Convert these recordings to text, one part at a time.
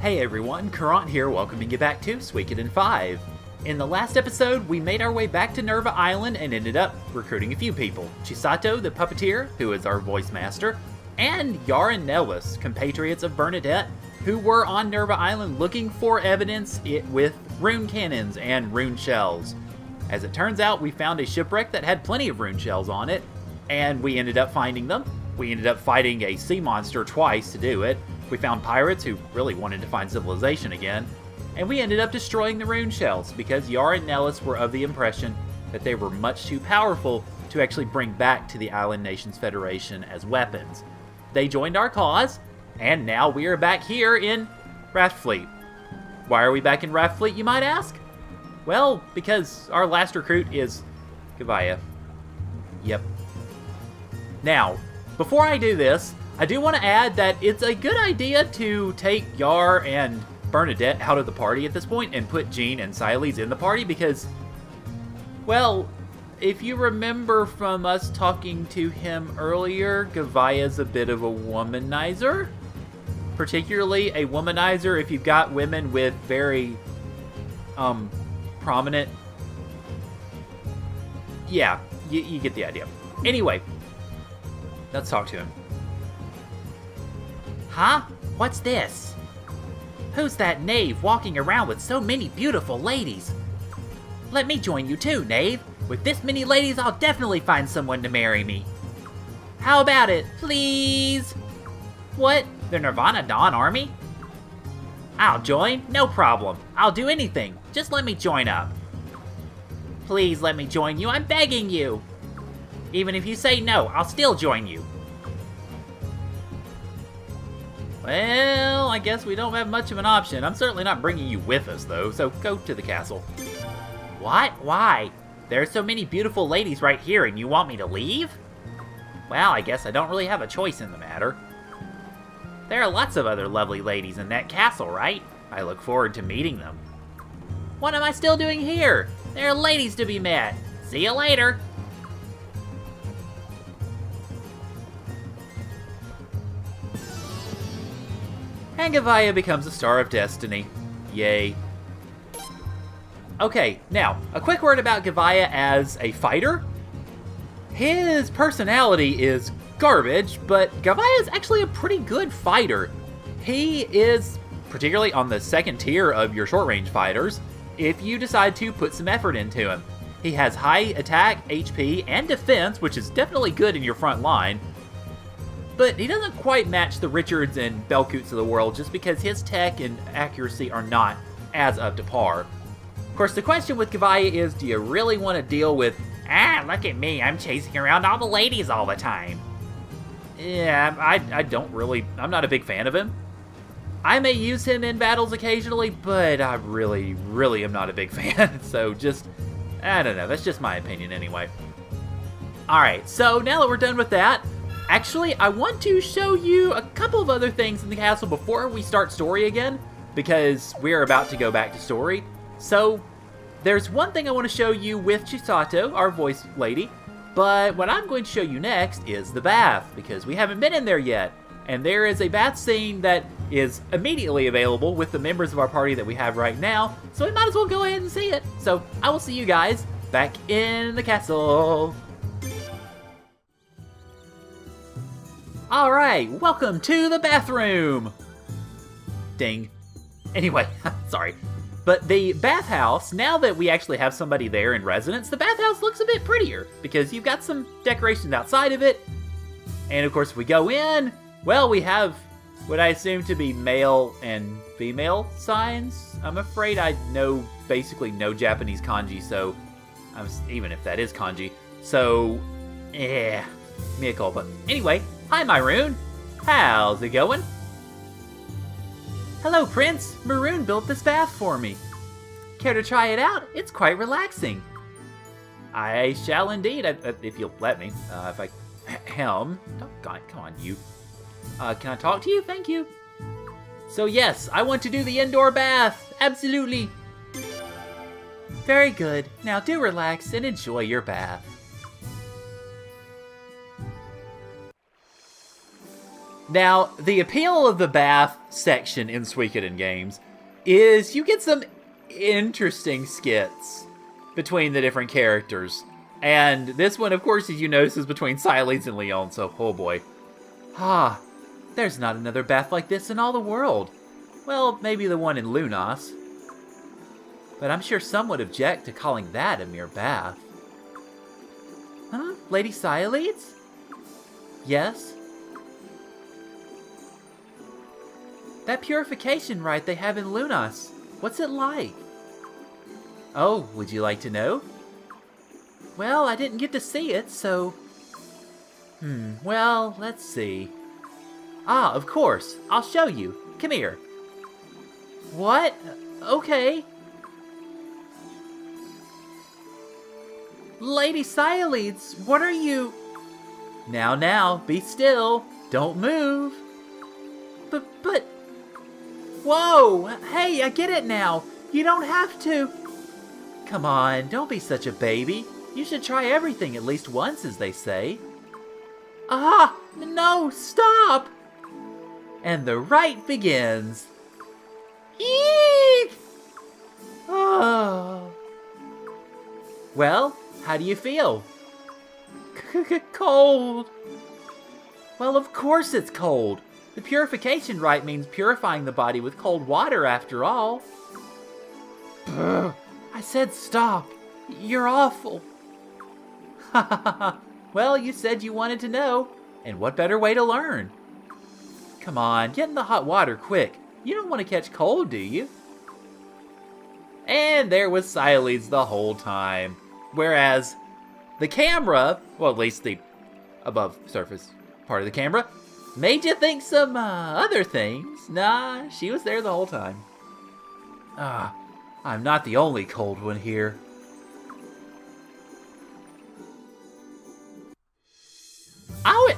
Hey everyone, Caront here, welcoming you back to Suikoden 5. In the last episode, we made our way back to Nerva Island and ended up recruiting a few people. Chisato, the puppeteer, who is our voice master, and Yar and Nellis, compatriots of Bernadette, who were on Nerva Island looking for evidence with rune cannons and rune shells. As it turns out, we found a shipwreck that had plenty of rune shells on it, and we ended up finding them. We ended up fighting a sea monster twice to do it. We found pirates who really wanted to find civilization again, and we ended up destroying the rune shells because Yar and Nellis were of the impression that they were much too powerful to actually bring back to the Island Nations Federation as weapons. They joined our cause, and now we are back here in Raftfleet. Why are we back in Raftfleet, you might ask? Well, because our last recruit is Gavaya. Yep. Now, before I do this, I do want to add that it's a good idea to take Yar and Bernadette out of the party at this point and put Jean and Siles in the party because, well, if you remember from us talking to him earlier, Gavaya's a bit of a womanizer. Particularly a womanizer if you've got women with very, prominent... Yeah, you get the idea. Anyway, let's talk to him. Huh? What's this? Who's that knave walking around with so many beautiful ladies? Let me join you too, knave. With this many ladies, I'll definitely find someone to marry me. How about it, please? What? The Nirvana Dawn Army? I'll join, no problem. I'll do anything. Just let me join up. Please let me join you, I'm begging you. Even if you say no, I'll still join you. Well, I guess we don't have much of an option. I'm certainly not bringing you with us, though, so go to the castle. What? Why? There are so many beautiful ladies right here, and you want me to leave? Well, I guess I don't really have a choice in the matter. There are lots of other lovely ladies in that castle, right? I look forward to meeting them. What am I still doing here? There are ladies to be met. See you later. And Gavaya becomes a Star of Destiny. Yay. Okay, now, a quick word about Gavaya as a fighter. His personality is garbage, but Gavaya is actually a pretty good fighter. He is, particularly on the second tier of your short-range fighters, if you decide to put some effort into him. He has high attack, HP, and defense, which is definitely good in your front line. But he doesn't quite match the Richards and Belcoots of the world just because his tech and accuracy are not as up to par. Of course, the question with Gavaya is, do you really want to deal with, look at me, I'm chasing around all the ladies all the time? Yeah, I don't really, I'm not a big fan of him. I may use him in battles occasionally, but I really am not a big fan. So just, I don't know, that's just my opinion anyway. Alright, so now that we're done with that, actually, I want to show you a couple of other things in the castle before we start story again, because we're about to go back to story. So, there's one thing I want to show you with Chisato, our voice lady, but what I'm going to show you next is the bath, because we haven't been in there yet. And there is a bath scene that is immediately available with the members of our party that we have right now, so we might as well go ahead and see it. So, I will see you guys back in the castle. Alright, welcome to the bathroom! Ding. Anyway, sorry. But the bathhouse, now that we actually have somebody there in residence, the bathhouse looks a bit prettier, because you've got some decorations outside of it. And of course, if we go in, well, we have what I assume to be male and female signs. I'm afraid I know basically no Japanese kanji, so, even if that is kanji. So, mea culpa. Anyway, hi, Myroon. How's it going? Hello, Prince. Maroon built this bath for me. Care to try it out? It's quite relaxing. I shall indeed, if you'll let me. If I... Come on, you. Can I talk to you? Thank you. So yes, I want to do the indoor bath. Absolutely. Very good. Now do relax and enjoy your bath. Now, the appeal of the bath section in Suikoden games is you get some interesting skits between the different characters. And this one, of course, as you notice, is between Siledes and Leon, so oh boy. Ah, there's not another bath like this in all the world. Well, maybe the one in Lunas. But I'm sure some would object to calling that a mere bath. Huh? Lady Siledes? Yes? That purification rite they have in Lunas, what's it like? Oh, would you like to know? Well, I didn't get to see it, so... well, let's see. Ah, of course, I'll show you. Come here. What? Okay. Lady Siledes, what are you... Now, be still. Don't move. But... Whoa! Hey, I get it now. You don't have to... Come on, don't be such a baby. You should try everything at least once, as they say. Ah! No, stop! And the rite begins. Eek! Oh. Well, how do you feel? Cold. Well, of course it's cold. The purification rite means purifying the body with cold water, after all. Brr, I said stop. You're awful. Ha ha ha. Well, you said you wanted to know. And what better way to learn? Come on, get in the hot water quick. You don't want to catch cold, do you? And there was Siledes the whole time. Whereas the camera, well, at least the above surface part of the camera, made you think some other things. Nah, she was there the whole time. Ah, I'm not the only cold one here.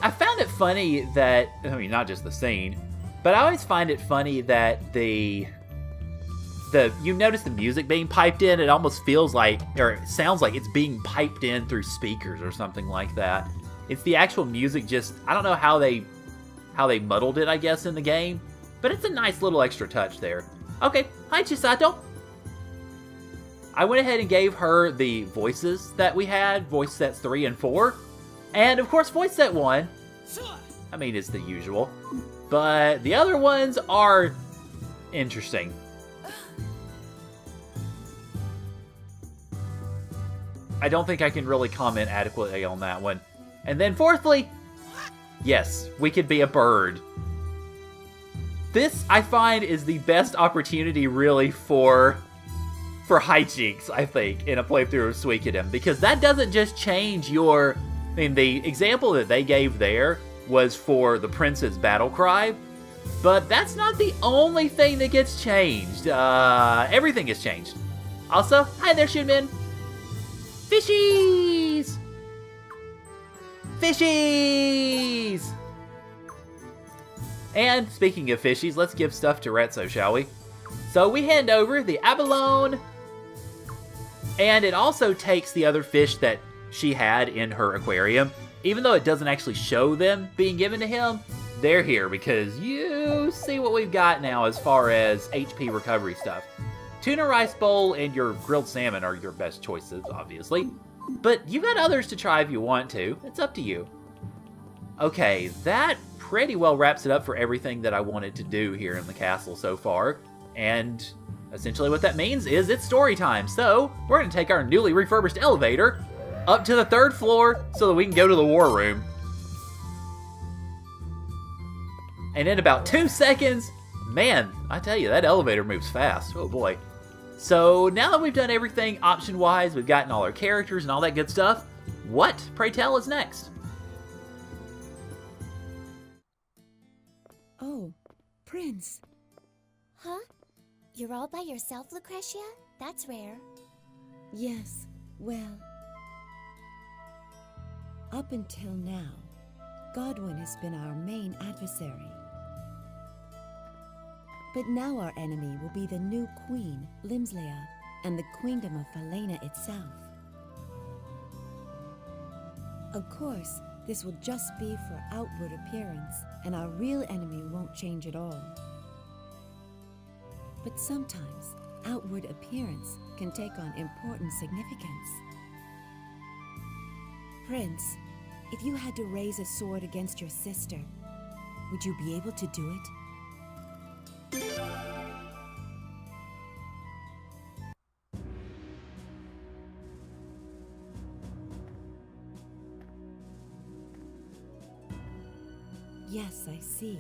I found it funny that, I mean, not just the scene, but I always find it funny that you notice the music being piped in, it almost feels like, or it sounds like it's being piped in through speakers or something like that. It's the actual music just, I don't know how they muddled it, I guess, in the game, but it's a nice little extra touch there. Okay, hi Chisato. I went ahead and gave her the voices that we had, voice sets 3 and 4, and of course voice set 1, I mean, it's the usual, but the other ones are interesting. I don't think I can really comment adequately on that one. And then fourthly, yes, we could be a bird. This, I find, is the best opportunity, really, for hijinks, I think, in a playthrough of Suikoden, because that doesn't just change your... I mean, the example that they gave there was for the prince's battle cry, but that's not the only thing that gets changed. Everything gets changed. Also, hi there, Shunmin! Fishies! Fishies! And speaking of fishies, let's give stuff to Retso, shall we? So we hand over the abalone, and it also takes the other fish that she had in her aquarium. Even though it doesn't actually show them being given to him, they're here because you see what we've got now as far as HP recovery stuff. Tuna rice bowl and your grilled salmon are your best choices, obviously. But you've got others to try if you want to. It's up to you. Okay, that pretty well wraps it up for everything that I wanted to do here in the castle so far. And essentially what that means is it's story time. So we're going to take our newly refurbished elevator up to the 3rd floor so that we can go to the war room. And in about 2 seconds, man, I tell you, that elevator moves fast. Oh boy. So now that we've done everything option-wise, we've gotten all our characters and all that good stuff, what, pray tell, is next? Oh, Prince. Huh? You're all by yourself, Lucretia? That's rare. Yes, well... Up until now, Godwin has been our main adversary. But now our enemy will be the new queen, Limslea, and the queendom of Falena itself. Of course, This will just be for outward appearance, and our real enemy won't change at all. But sometimes, outward appearance can take on important significance. Prince, if you had to raise a sword against your sister, would you be able to do it? Yes, I see.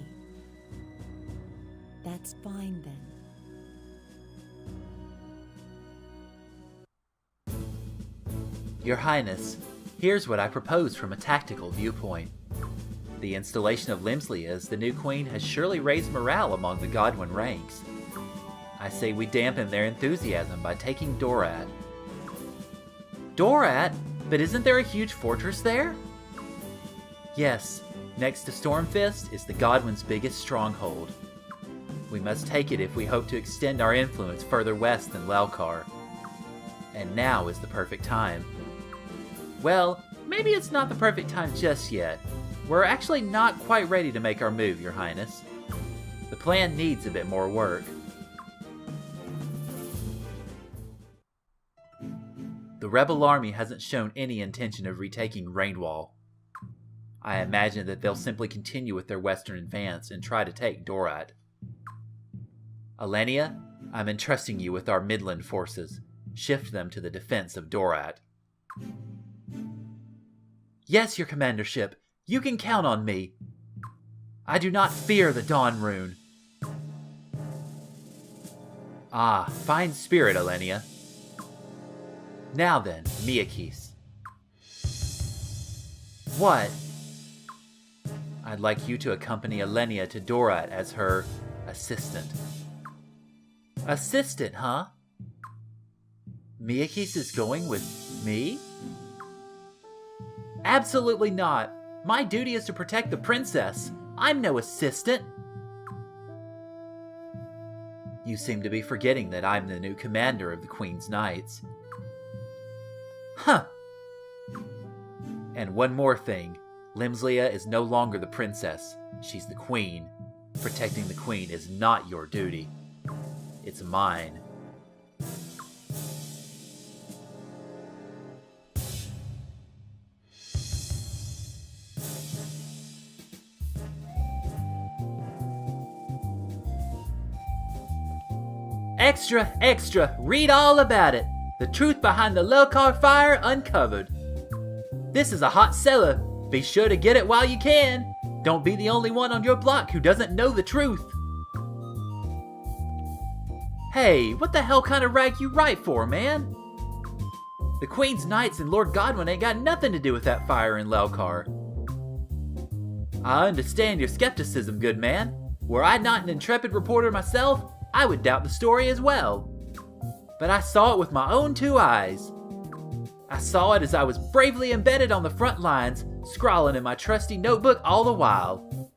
That's fine then. Your Highness, here's what I propose from a tactical viewpoint. The installation of Limsley as the new queen has surely raised morale among the Godwin ranks. I say we dampen their enthusiasm by taking Doraat. Doraat? But isn't there a huge fortress there? Yes, next to Stormfist is the Godwin's biggest stronghold. We must take it if we hope to extend our influence further west than Lelkar. And now is the perfect time. Well, maybe it's not the perfect time just yet. We're actually not quite ready to make our move, Your Highness. The plan needs a bit more work. The rebel army hasn't shown any intention of retaking Rainwall. I imagine that they'll simply continue with their western advance and try to take Doraat. Alenia, I'm entrusting you with our Midland forces. Shift them to the defense of Doraat. Yes, your commandership. You can count on me. I do not fear the Dawn Rune. Ah, fine spirit, Alenia. Now then, Miyakis. What? I'd like you to accompany Alenia to Doraat as her assistant. Assistant, huh? Miyakis is going with me? Absolutely not. My duty is to protect the princess. I'm no assistant. You seem to be forgetting that I'm the new commander of the Queen's Knights. Huh. And one more thing. Limslea is no longer the princess. She's the queen. Protecting the queen is not your duty. It's mine. Extra, extra, read all about it. The truth behind the Lelkar fire uncovered. This is a hot seller. Be sure to get it while you can. Don't be the only one on your block who doesn't know the truth. Hey, what the hell kind of rag you write for, man? The Queen's Knights and Lord Godwin ain't got nothing to do with that fire in Lelkar. I understand your skepticism, good man. Were I not an intrepid reporter myself, I would doubt the story as well. But I saw it with my own two eyes. I saw it as I was bravely embedded on the front lines, scrawling in my trusty notebook all the while.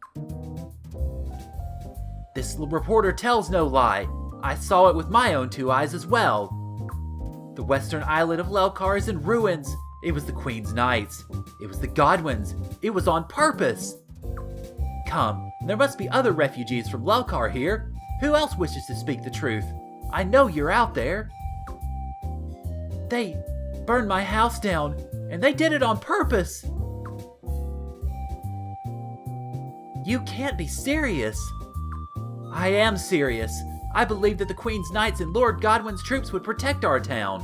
This reporter tells no lie. I saw it with my own two eyes as well. The western islet of Lelkar is in ruins. It was the Queen's Knights. It was the Godwins. It was on purpose. Come, there must be other refugees from Lelkar here. Who else wishes to speak the truth? I know you're out there. They burned my house down, and they did it on purpose. You can't be serious. I am serious. I believed that the Queen's Knights and Lord Godwin's troops would protect our town.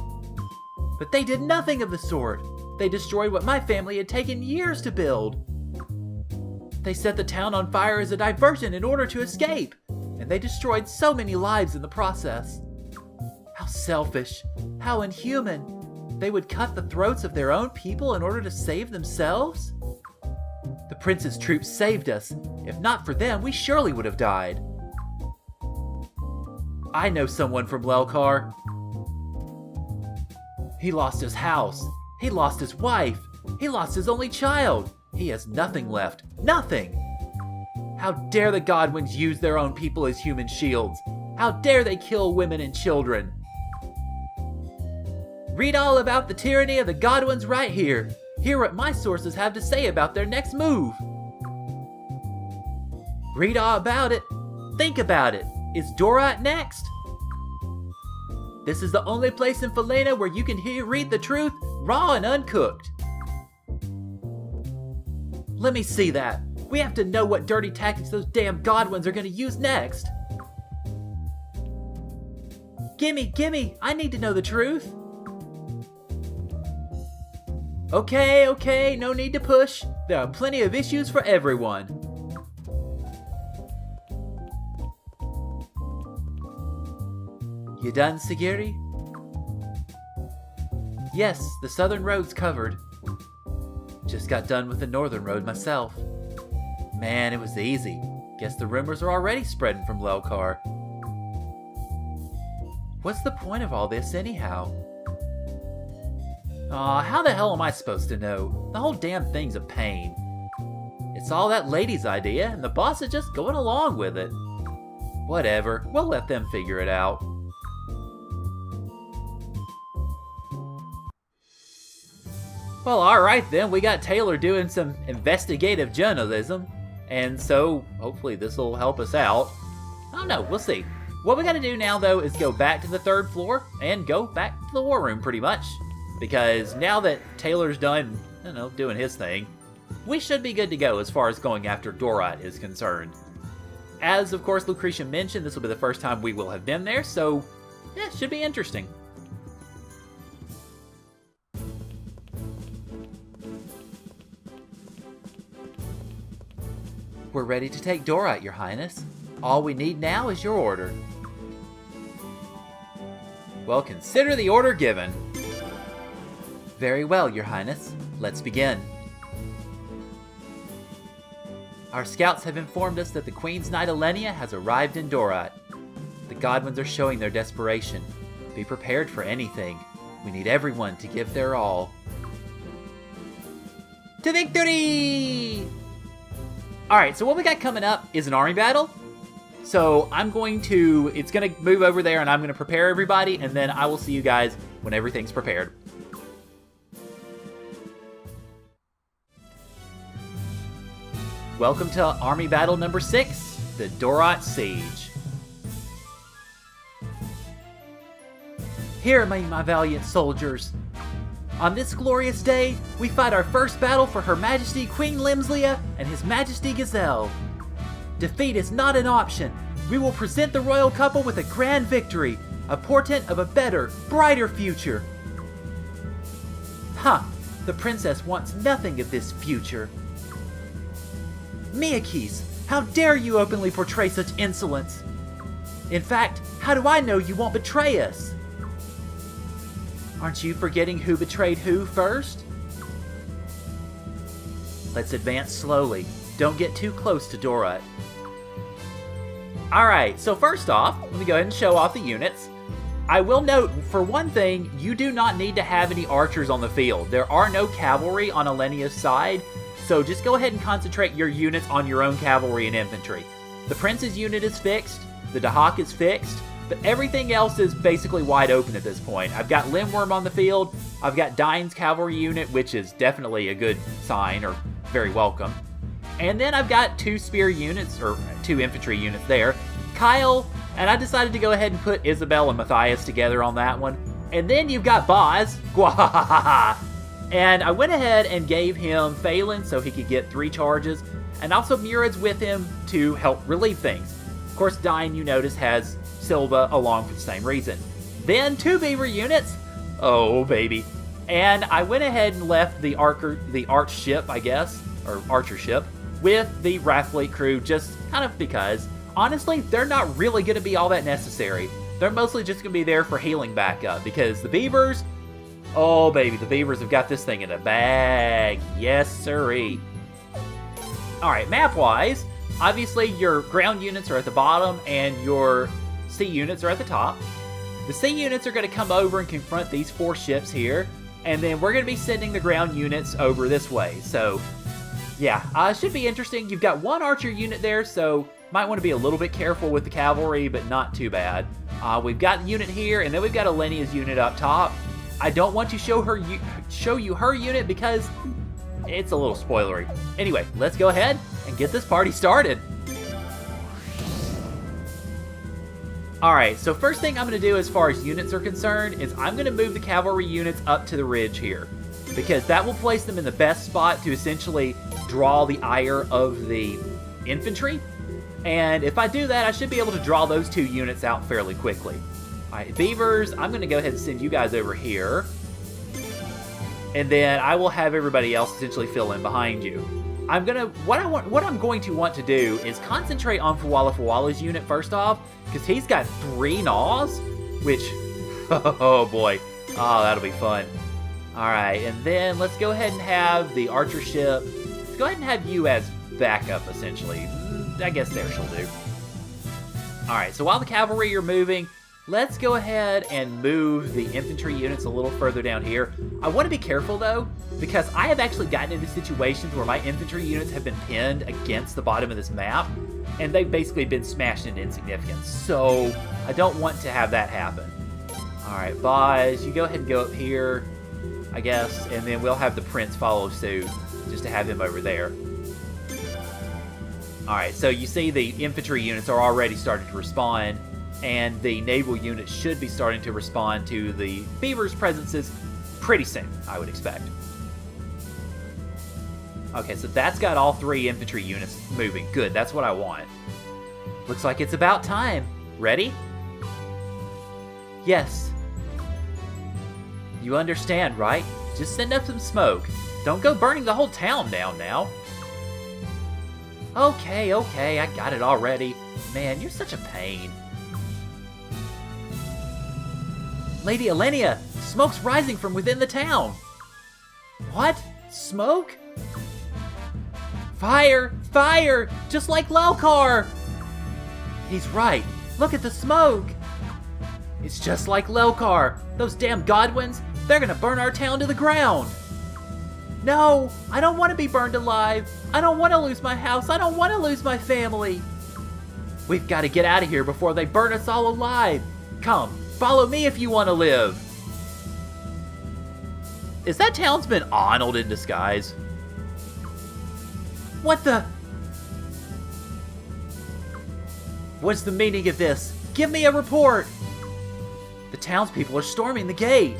But they did nothing of the sort. They destroyed what my family had taken years to build. They set the town on fire as a diversion in order to escape, and they destroyed so many lives in the process. How selfish, how inhuman. They would cut the throats of their own people in order to save themselves? The prince's troops saved us. If not for them, we surely would have died. I know someone from Lelkar. He lost his house. He lost his wife. He lost his only child. He has nothing left. Nothing! How dare the Godwins use their own people as human shields? How dare they kill women and children? Read all about the tyranny of the Godwins right here. Hear what my sources have to say about their next move. Read all about it. Think about it. Is Doraat next? This is the only place in Falena where you can read the truth, raw and uncooked. Let me see that. We have to know what dirty tactics those damn Godwins are gonna use next. Gimme, I need to know the truth. Okay, no need to push. There are plenty of issues for everyone. You done, Sagiri? Yes, the southern road's covered. Just got done with the northern road myself. Man, it was easy. Guess the rumors are already spreading from Lelkar. What's the point of all this anyhow? Aw, how the hell am I supposed to know? The whole damn thing's a pain. It's all that lady's idea, and the boss is just going along with it. Whatever, we'll let them figure it out. Well, alright then, we got Taylor doing some investigative journalism, and so hopefully this will help us out. I don't know, we'll see. What we gotta do now though is go back to the 3rd floor and go back to the war room pretty much. Because now that Taylor's done, doing his thing, we should be good to go as far as going after Doraat is concerned. As of course Lucretia mentioned, this will be the first time we will have been there, so yeah, it should be interesting. We're ready to take Doraat, Your Highness. All we need now is your order. Well, consider the order given. Very well, Your Highness. Let's begin. Our scouts have informed us that the Queen's Knight Alenia has arrived in Doraat. The Godwins are showing their desperation. Be prepared for anything. We need everyone to give their all. To victory! Alright, so what we got coming up is an army battle. So it's going to move over there and I'm going to prepare everybody, and then I will see you guys when everything's prepared. Welcome to Army Battle number 6, the Doraat Siege. Hear me, my valiant soldiers. On this glorious day, we fight our first battle for Her Majesty Queen Limslia and His Majesty Gazelle. Defeat is not an option. We will present the royal couple with a grand victory, a portent of a better, brighter future. The princess wants nothing of this future. Miyakis, how dare you openly portray such insolence? In fact, how do I know you won't betray us? Aren't you forgetting who betrayed who first? Let's advance slowly. Don't get too close to Doraat. Alright, so first off, let me go ahead and show off the units. I will note, for one thing, you do not need to have any archers on the field. There are no cavalry on Alenia's side, so just go ahead and concentrate your units on your own cavalry and infantry. The Prince's unit is fixed, the Dahak is fixed, but everything else is basically wide open at this point. I've got Limworm on the field, I've got Dine's cavalry unit, which is definitely a good sign, or very welcome. And then I've got 2 spear units, or 2 infantry units there. Kyle, and I decided to go ahead and put Isabel and Matthias together on that one. And then you've got Boz, and I went ahead and gave him Phelan so he could get 3 charges, and also Murad's with him to help relieve things. Of course, Dine, you notice, has Silva along for the same reason. Then 2 beaver units, oh baby. And I went ahead and left the arch ship, I guess, or archer ship, with the Wrathfleet crew just kind of because. Honestly, they're not really going to be all that necessary. They're mostly just going to be there for healing backup because the beavers, oh baby, the beavers have got this thing in a bag. Yes sirree. Alright, map-wise, obviously your ground units are at the bottom and your sea units are at the top. The sea units are going to come over and confront these 4 ships here, and then we're going to be sending the ground units over this way. So, yeah, it should be interesting. You've got 1 archer unit there, so might want to be a little bit careful with the cavalry, but not too bad. We've got the unit here, and then we've got Alenia's unit up top. I don't want to show you her unit because it's a little spoilery. Anyway, let's go ahead and get this party started. Alright, so first thing I'm going to do as far as units are concerned is I'm going to move the cavalry units up to the ridge here, because that will place them in the best spot to essentially draw the ire of the infantry. And if I do that, I should be able to draw those 2 units out fairly quickly. Alright, beavers, I'm going to go ahead and send you guys over here. And then I will have everybody else essentially fill in behind you. What I'm going to want to do is concentrate on Fuwala's unit first off, because he's got 3 gnaws, which, oh boy, oh, that'll be fun. Alright, and then let's go ahead and have the archer ship. Let's go ahead and have you as backup, essentially. I guess there she'll do. Alright, so while the cavalry are moving, let's go ahead and move the infantry units a little further down here. I want to be careful, though, because I have actually gotten into situations where my infantry units have been pinned against the bottom of this map, and they've basically been smashed into insignificance. So I don't want to have that happen. Alright, Boz, you go ahead and go up here, I guess, and then we'll have the prince follow suit, just to have him over there. Alright, so you see the infantry units are already starting to respond, and the naval units should be starting to respond to the beavers' presences pretty soon, I would expect. Okay, so that's got all 3 infantry units moving. Good, that's what I want. Looks like it's about time. Ready? Yes. You understand, right? Just send up some smoke. Don't go burning the whole town down now. Okay, I got it already. Man, you're such a pain. Lady Elenia, smoke's rising from within the town. What? Smoke? Fire! Fire! Just like Lelkar! He's right. Look at the smoke. It's just like Lelkar. Those damn Godwins, they're gonna burn our town to the ground. No, I don't want to be burned alive. I don't want to lose my house. I don't want to lose my family. We've got to get out of here before they burn us all alive. Come, follow me if you want to live. Is that townsman Arnold in disguise? What the? What's the meaning of this? Give me a report. The townspeople are storming the gate.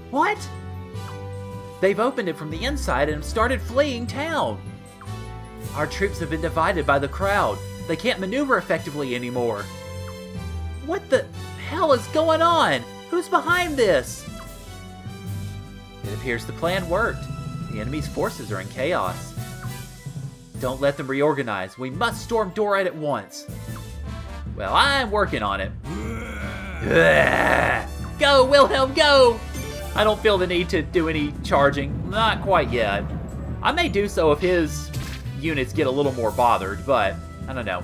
What? They've opened it from the inside and have started fleeing town. Our troops have been divided by the crowd. They can't maneuver effectively anymore. What the hell is going on? Who's behind this? It appears the plan worked. The enemy's forces are in chaos. Don't let them reorganize. We must storm Doraat at once. Well, I'm working on it. Go, Wilhelm, go! I don't feel the need to do any charging. Not quite yet. I may do so if his units get a little more bothered, but I don't know.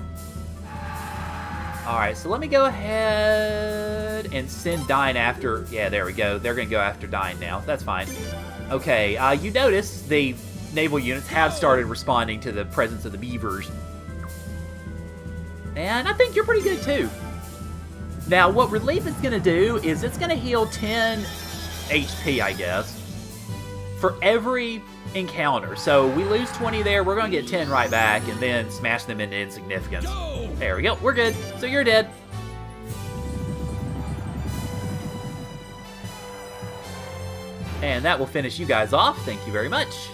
Alright, so let me go ahead and send Dine after... Yeah, there we go. They're going to go after Dine now. That's fine. Okay, you notice the naval units have started responding to the presence of the beavers. And I think you're pretty good, too. Now, what Relief is going to do is it's going to heal 10... HP, I guess, for every encounter. So we lose 20 there, we're going to get 10 right back, and then smash them into insignificance. Go! There we go, we're good. So you're dead. And that will finish you guys off. Thank you very much.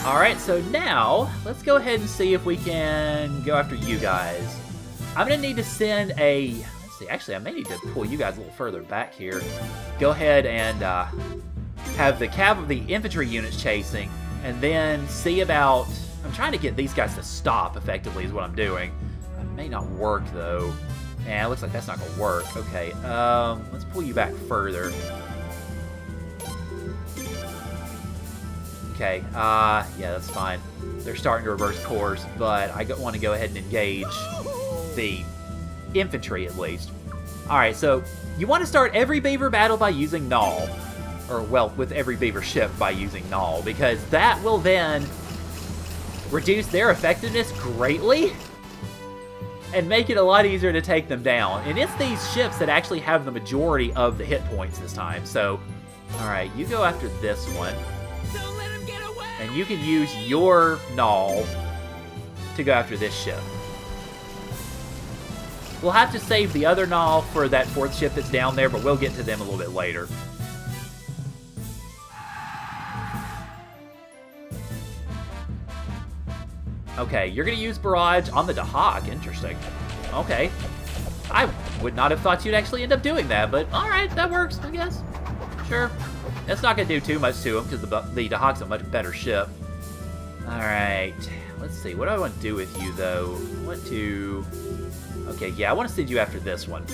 Alright, so now, let's go ahead and see if we can go after you guys. I'm going to need to send a... Actually, I may need to pull you guys a little further back here. Go ahead and have the infantry units chasing, and then see about... I'm trying to get these guys to stop, effectively, is what I'm doing. It may not work, though. Yeah, it looks like that's not going to work. Okay, let's pull you back further. Okay, yeah, that's fine. They're starting to reverse course, but I want to go ahead and engage the infantry, at least. Alright, so you want to start every beaver battle by using Gnaw. Or, well, with every beaver ship by using Gnaw, because that will then reduce their effectiveness greatly. and make it a lot easier to take them down. And it's these ships that actually have the majority of the hit points this time. So, alright, you go after this one. Don't let him get away! And you can use your Null to go after this ship. We'll have to save the other Null for that 4th ship that's down there, but we'll get to them a little bit later. Okay, you're going to use Barrage on the Dahak. Interesting. Okay. I would not have thought you'd actually end up doing that, but alright, that works, I guess. Sure. That's not going to do too much to him, because the Dahak's a much better ship. Alright. Let's see. What do I want to do with you, though? I want to... Okay, yeah, I want to send you after this one.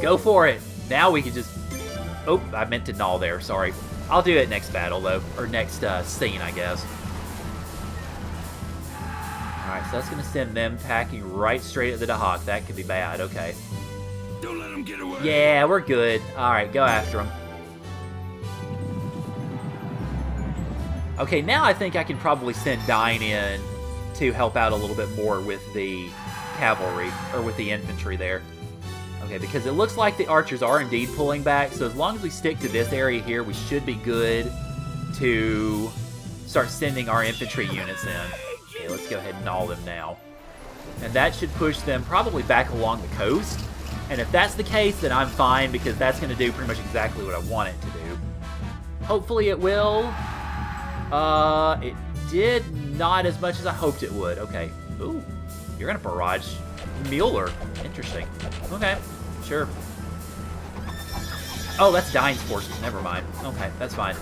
Go for it! Now we can just... Oh, I meant to null there, sorry. I'll do it next battle, though. Or next scene, I guess. Alright, so that's going to send them packing right straight at the Dahak. That could be bad, okay. Don't let him get away! Yeah, we're good. Alright, go after him. Okay, now I think I can probably send Dine in to help out a little bit more with the cavalry, or with the infantry there. Okay, because it looks like the archers are indeed pulling back, so as long as we stick to this area here, we should be good to start sending our infantry units in. Okay, let's go ahead and null them now. And that should push them probably back along the coast. And if that's the case, then I'm fine, because that's going to do pretty much exactly what I want it to do. Hopefully it will. It did not as much as I hoped it would. Okay. Ooh, you're going to barrage Mueller. Interesting. Okay, sure. Oh, that's Dine's forces. Never mind. Okay, that's fine.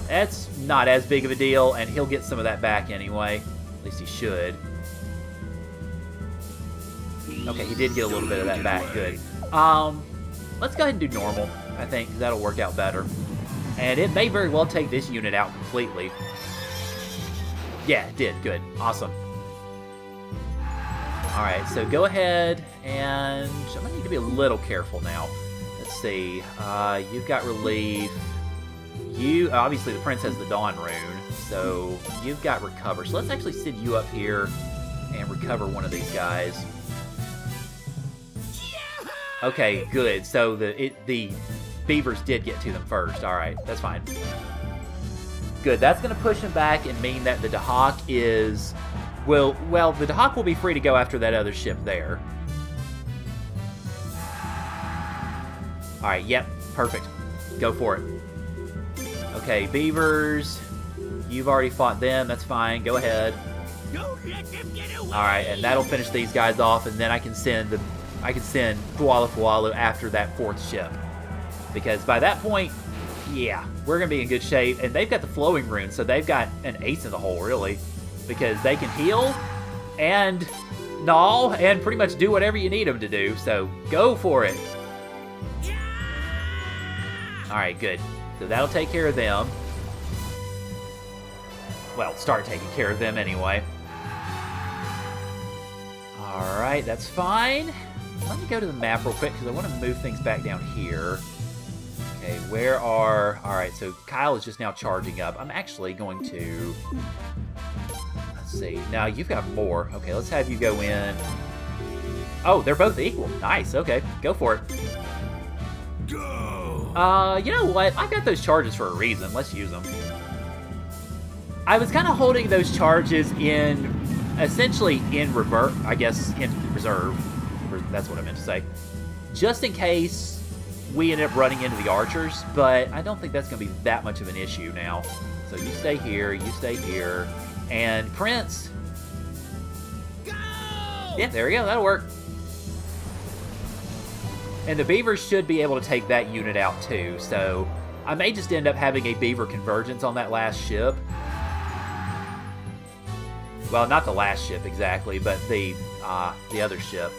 That's not as big of a deal, and he'll get some of that back anyway. At least he should. Okay, he did get a little bit of that back. Good. Let's go ahead and do normal, I think. That'll work out better. And it may very well take this unit out completely. Yeah, it did. Good. Awesome. Alright, so go ahead, and I'm going to need to be a little careful now. Let's see. You've got relief. You, obviously the Prince has the Dawn Rune, so you've got recover. So let's actually send you up here and recover one of these guys. Okay, good. So the beavers did get to them first. Alright, that's fine. Good, that's going to push them back and mean that the Dahak is... Well, the Dahak will be free to go after that other ship there. Alright, yep, perfect. Go for it. Okay, beavers, you've already fought them, that's fine, go ahead. Don't let them get away! Alright, and that'll finish these guys off, and then I can send Fualu after that 4th ship. Because by that point, yeah, we're going to be in good shape. And they've got the flowing rune, so they've got an ace in the hole, really. Because they can heal and null and pretty much do whatever you need them to do. So go for it. Alright, good. So that'll take care of them. Well, start taking care of them anyway. Alright, that's fine. Let me go to the map real quick because I want to move things back down here. Okay, where are... Alright, so Kyle is just now charging up. I'm actually going to... Let's see. Now, you've got more. Okay, let's have you go in. Oh, they're both equal. Nice, okay. Go for it. Go! You know what? I got those charges for a reason. Let's use them. I was kind of holding those charges in... Essentially in reverse, I guess, in reserve. That's what I meant to say. Just in case we end up running into the archers, but I don't think that's going to be that much of an issue now. So you stay here, and Prince. Go! Yeah, there we go, that'll work. And the beavers should be able to take that unit out too, so I may just end up having a beaver convergence on that last ship. Well, not the last ship exactly, but the other ship.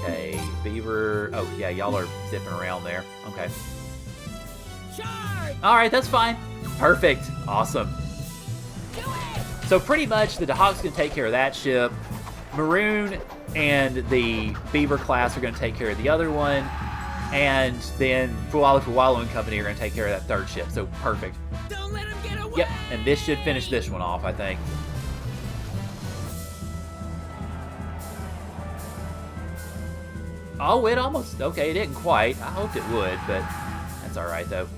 Okay, beaver... Oh, yeah, y'all are zipping around there. Okay. Charge! Alright, that's fine. Perfect. Awesome. Do it! So pretty much the Dahak's going to take care of that ship. Maroon and the Beaver class are going to take care of the other one. And then Fualu and company are going to take care of that 3rd ship. So perfect. Don't let him get away! Yep, and this should finish this one off, I think. Oh, it almost... Okay, it didn't quite. I hoped it would, but that's alright, though.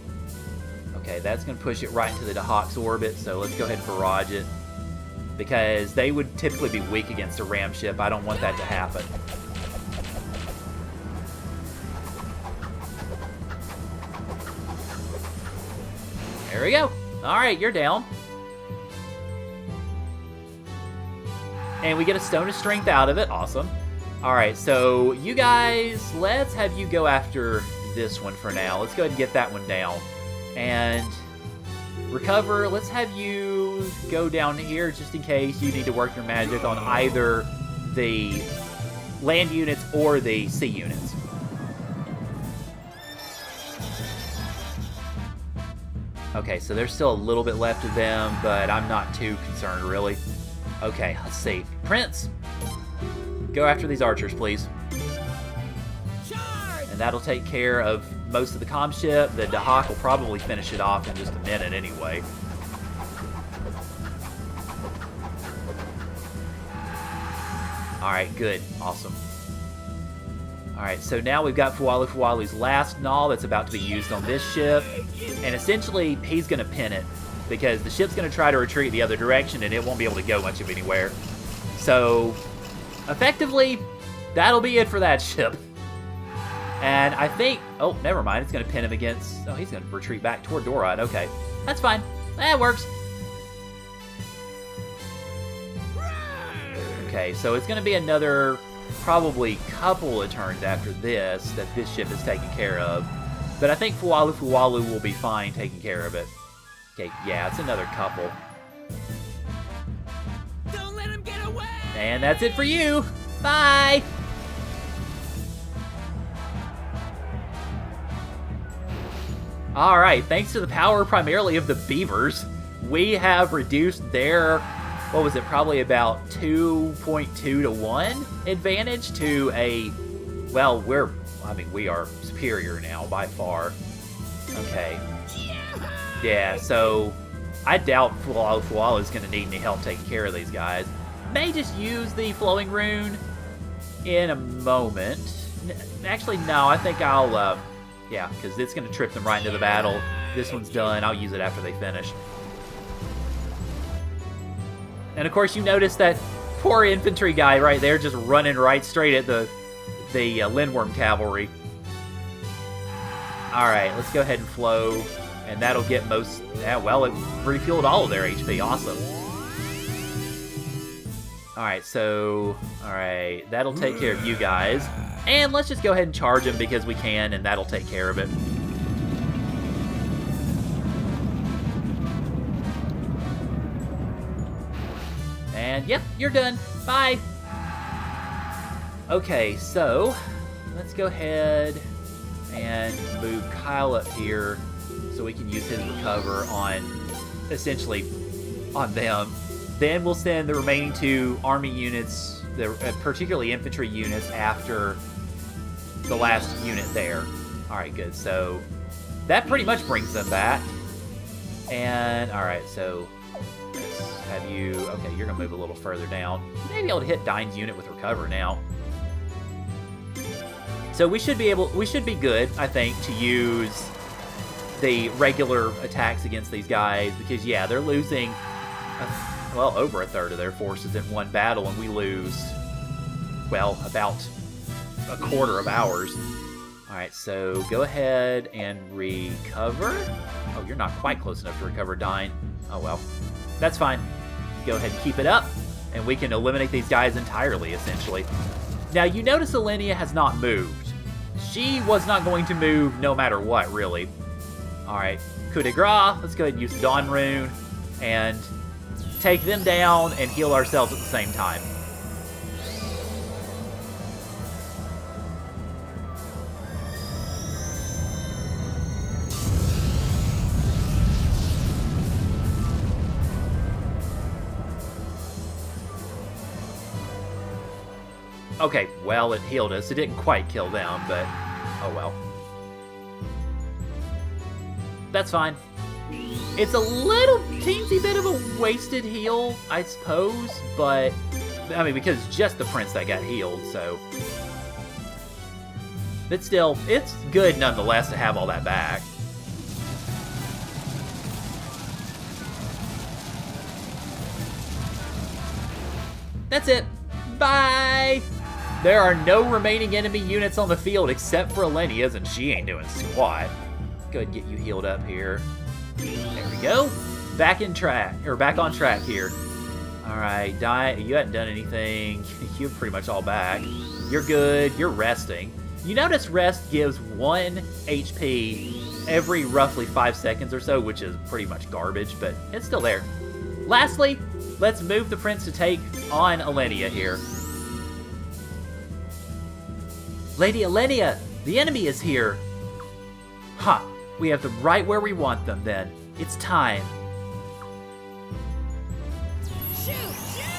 Okay, that's going to push it right into the Dahak's orbit, so let's go ahead and barrage it. Because they would typically be weak against a ram ship. I don't want that to happen. There we go. Alright, you're down. And we get a Stone of Strength out of it. Awesome. Alright, so you guys, let's have you go after this one for now. Let's go ahead and get that one down. And recover, let's have you go down here just in case you need to work your magic on either the land units or the sea units. Okay, so there's still a little bit left of them, but I'm not too concerned, really. Okay, let's see. Prince, go after these archers, please. Charge! And that'll take care of most of the comm ship. The Dahak will probably finish it off in just a minute anyway. Alright, good. Awesome. Alright, so now we've got Fualu Fualu's last gnaw that's about to be used on this ship. And essentially, he's going to pin it. Because the ship's going to try to retreat the other direction and it won't be able to go much of anywhere. So, effectively, that'll be it for that ship. And I think... Oh, never mind. It's going to pin him against... Oh, he's going to retreat back toward Doraat. Okay. That's fine. That works. Okay, so it's going to be another probably couple of turns after this that this ship is taken care of. But I think Fualu Fualu will be fine taking care of it. Okay, yeah, it's another couple. Don't let him get away! And that's it for you. Bye! Alright, thanks to the power primarily of the beavers, we have reduced their, what was it, probably about 2.2 to 1 advantage to a, well, we are superior now by far. Okay. Yeah, so I doubt Fualu Fualu is going to need any help taking care of these guys. May just use the flowing rune in a moment. Actually, no, I think I'll, yeah, because it's going to trip them right into the battle. This one's done. I'll use it after they finish. And of course, you notice that poor infantry guy right there just running right straight at the Lindworm cavalry. Alright, let's go ahead and flow. And that'll get most... Yeah, well, it refueled all of their HP. Awesome. Alright, so... Alright, that'll take care of you guys. And let's just go ahead and charge them because we can, and that'll take care of it. And, yep, you're done. Bye! Okay, so... Let's go ahead and move Kyle up here so we can use his recover on, essentially, on them. Then we'll send the remaining 2 army units, particularly infantry units, after the last unit there. Alright, good. So, that pretty much brings them back. And, alright, so, let's have you... Okay, you're going to move a little further down. Maybe able to hit Dine's unit with recover now. So we should be good, I think, to use the regular attacks against these guys, because, yeah, they're losing, well, over a third of their forces in one battle, and we lose, well, about a quarter of ours. Alright, so go ahead and recover. Oh, you're not quite close enough to recover, Dine. Oh, well. That's fine. Go ahead and keep it up, and we can eliminate these guys entirely, essentially. Now, you notice Alenia has not moved. She was not going to move no matter what, really. Alright, coup de grace. Let's go ahead and use Dawn Rune and take them down and heal ourselves at the same time. Okay, well, it healed us. It didn't quite kill them, but oh well. That's fine. It's a little teensy bit of a wasted heal, I suppose, but, I mean, because it's just the prince that got healed, so. but still, it's good nonetheless to have all that back. That's it. Bye! There are no remaining enemy units on the field except for Alenia's, and she ain't doing squat. Go ahead and get you healed up here. There we go. Back on track here. Alright, you hadn't done anything. You're pretty much all back. You're good. You're resting. You notice rest gives 1 HP every roughly 5 seconds or so, which is pretty much garbage, but it's still there. Lastly, let's move the prince to take on Alenia here. Lady Alenia, the enemy is here. Ha! We have them right where we want them then. It's time. Shoot! Shoot!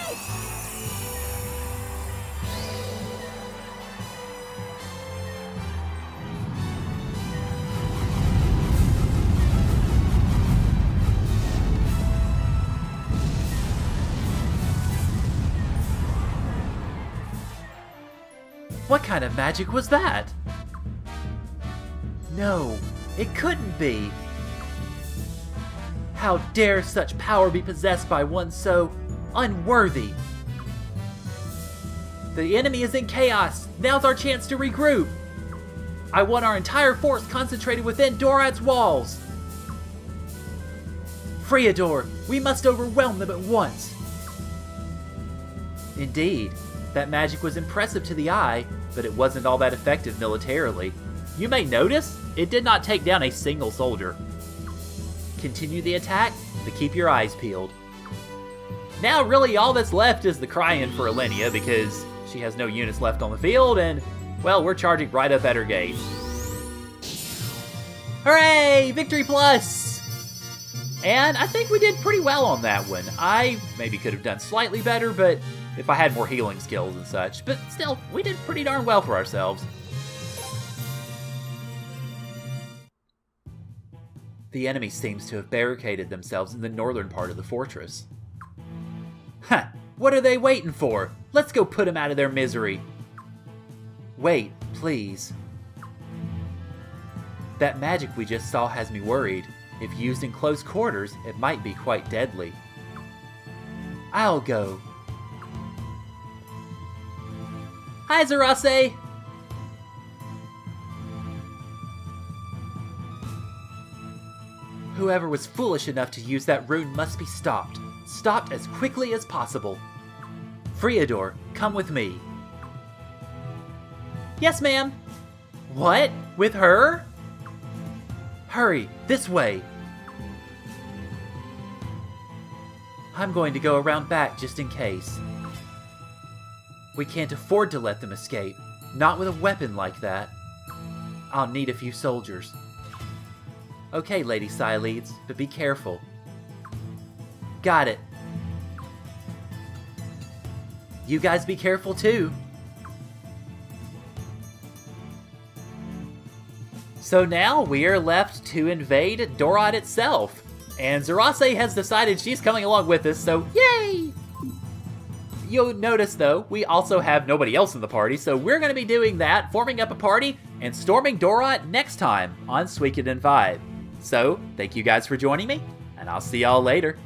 What kind of magic was that? No, it couldn't be. How dare such power be possessed by one so unworthy? The enemy is in chaos. Now's our chance to regroup. I want our entire force concentrated within Doraat's walls. Friador, we must overwhelm them at once. Indeed, that magic was impressive to the eye, but it wasn't all that effective militarily. You may notice, it did not take down a single soldier. Continue the attack, but keep your eyes peeled. Now really all that's left is the crying for Alenia because she has no units left on the field and, well, we're charging right up at her gate. Hooray! Victory Plus! And I think we did pretty well on that one. I maybe could have done slightly better, but if I had more healing skills and such. But still, we did pretty darn well for ourselves. The enemy seems to have barricaded themselves in the northern part of the fortress. Huh, what are they waiting for? Let's go put them out of their misery. Wait, please. That magic we just saw has me worried. If used in close quarters, it might be quite deadly. I'll go. Hi, Zarase! Whoever was foolish enough to use that rune must be stopped. Stopped as quickly as possible. Friador, come with me. Yes, ma'am. What? With her? Hurry, this way. I'm going to go around back just in case. We can't afford to let them escape. Not with a weapon like that. I'll need a few soldiers. Okay, Lady Siledes, but be careful. Got it. You guys be careful too. So now we are left to invade Doraat itself. And Zarase has decided she's coming along with us, so yay! You'll notice, though, we also have nobody else in the party, so we're going to be doing that, forming up a party, and storming Doraat next time on Suikoden 5. So, thank you guys for joining me, and I'll see y'all later.